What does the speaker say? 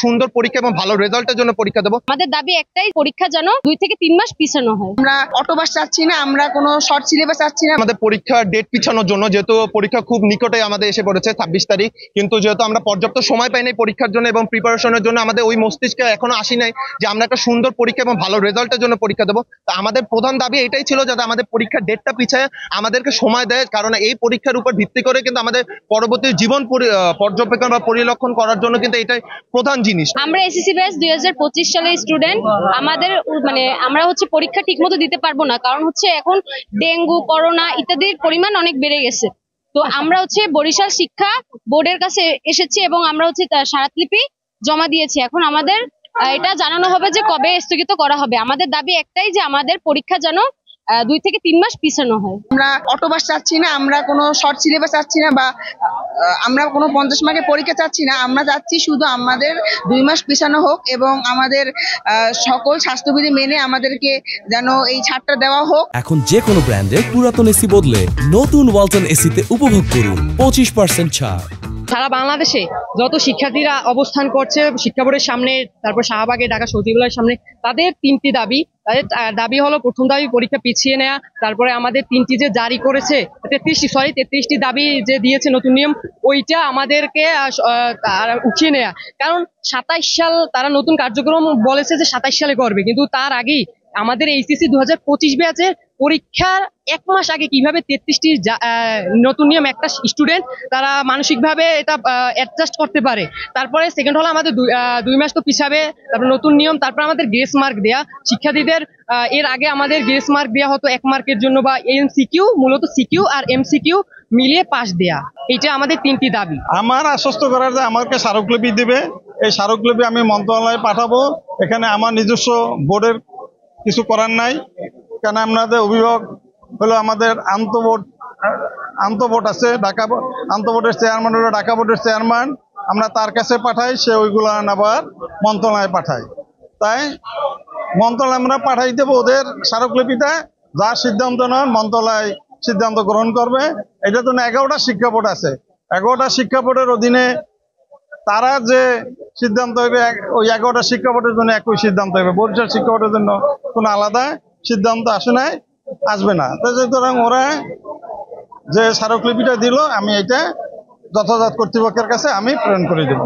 সুন্দর পরীক্ষা এবং ভালো রেজাল্টের জন্য পরীক্ষা দেবো। আমাদের দাবি একটাই, পরীক্ষা যেন 2 থেকে 3 মাস পিছানো হয়। আমরা অটোবাস চাচ্ছি না, আমরা কোনো শর্ট সিলেবাস চাচ্ছি না। আমাদের পরীক্ষার ডেট পিছানোর জন্য, যেহেতু পরীক্ষা খুব নিকটে আমাদের এসে পড়েছে 26 তারিখ, কিন্তু যেহেতু আমরা পর্যাপ্ত সময় পাই নাই পরীক্ষার জন্য এবং প্রিপারেশনের জন্য, আমাদের ওই মস্তিষ্কে এখনো আসি নাই যে আমরা একটা সুন্দর পরীক্ষা এবং ভালো রেজাল্টের জন্য পরীক্ষা দেবো। তো আমাদের প্রধান দাবি এটাই ছিল যাতে আমাদের পরীক্ষার ডেটটা পিছায় আমাদেরকে সময় দেয়, কারণ এই পরীক্ষার উপর ভিত্তি করে কিন্তু আমাদের পরবর্তী জীবন পর্যবেক্ষণ বা পরিলক্ষণ করার জন্য কিন্তু এটাই প্রধান জিনিস। আমরা এসএসসি ব্যাচ 2025 সালের স্টুডেন্ট। আমাদের আমরা পরীক্ষা ঠিকমতো দিতে পারবো না, কারণ এখন ডেঙ্গু, করোনা ইত্যাদির পরিমাণ অনেক বেড়ে গেছে। তো আমরা বরিশাল শিক্ষা বোর্ডের কাছে এসেছি এবং আমরা স্মারকলিপি জমা দিয়েছি। এখন আমাদের এটা জানানো হবে যে কবে স্থগিত করা হবে। আমাদের দাবি একটাই, যে আমাদের পরীক্ষা যেন 2 থেকে 3 মাস পিছানো হয়। আমরা অটোবাস চাচ্ছি না, আমরা কোনো শর্ট সিলেবাস চাচ্ছি না, বা আমরা কোনো 50 মার্কের পরীক্ষা চাচ্ছি না। আমরা চাচ্ছি শুধু আমাদের 2 মাস পিছানো হোক এবং আমাদের সকল স্বাস্থ্যবিধি মেনে আমাদেরকে যেন এই ছাড়টা দেওয়া হোক। এখন যে কোনো ব্র্যান্ডের পুরাতন এসি বদলে নতুন ওয়ালটন এসিতে উপভোগ করুন 25% ছাড়। সারা বাংলাদেশে যত শিক্ষার্থীরা অবস্থান করছে শিক্ষা বোর্ডের সামনে, তারপর শাহবাগে, ঢাকা সচিবালয়ের সামনে, তাদের 3টি দাবি। তাদের দাবি হলো, প্রথম দাবি পরীক্ষা পিছিয়ে নেওয়া, তারপরে আমাদের 3টি যে জারি করেছে 33টি দাবি যে দিয়েছে নতুন নিয়ম, ওইটা আমাদেরকে উঠিয়ে নেওয়া। কারণ 27 সাল তারা নতুন কার্যক্রম বলেছে যে 27 সালে করবে, কিন্তু তার আগেই আমাদের এইচএসসি 2025 ব্যাচের পরীক্ষার 1 মাস আগে কিভাবে 33টি নতুন নিয়ম একটা স্টুডেন্ট তারা মানসিকভাবে এটা অ্যাডজাস্ট করতে পারে। তারপরে সেকেন্ড হলো আমাদের 2 মাস তো পিছাবে, তারপর নতুন নিয়ম, তারপর আমাদের গ্রেস মার্ক দেয়া শিক্ষার্থীদের। এর আগে আমাদের গ্রেস মার্ক দেওয়া হতো 1 মার্কের জন্য, বা এমসিকিউ, মূলত সিকিউ আর এমসিকিউ মিলিয়ে পাস দেয়া। এটা আমাদের 3টি দাবি। আমার আশ্বস্ত করার যে আমাকে স্মারকলিপি দিবে, এই স্মারকলিপি আমি মন্ত্রণালয়ে পাঠাবো। এখানে আমার নিজস্ব বোর্ডের কিছু করার নাই, কেন আমাদের অভিভাবক হলো আমাদের আন্তঃবোর্ড আছে, ঢাকা আন্তঃবোর্ডের চেয়ারম্যান হলো ঢাকা বোর্ডের চেয়ারম্যান। আমরা তার কাছে পাঠাই, সে ওইগুলো আবার মন্ত্রণালয়ে পাঠায়। তাই মন্ত্রণালয় আমরা পাঠাই দেবো ওদের স্মারকলিপিটা, যা সিদ্ধান্ত নেন মন্ত্রণালয় সিদ্ধান্ত গ্রহণ করবে। এটা তো 11টা শিক্ষা বোর্ড আছে, 11টা শিক্ষা বোর্ডের অধীনে তারা যে সিদ্ধান্ত হবে, ওই 11টা শিক্ষা বোর্ডের জন্য একই সিদ্ধান্ত হবে। বরিশাল শিক্ষা বোর্ডের জন্য কোনো আলাদা সিদ্ধান্ত আসবে না। সুতরাং ওরা যে স্মারকলিপিটা দিল, আমি এটা যথাযথ কর্তৃপক্ষের কাছে আমি প্রেরণ করে দেব।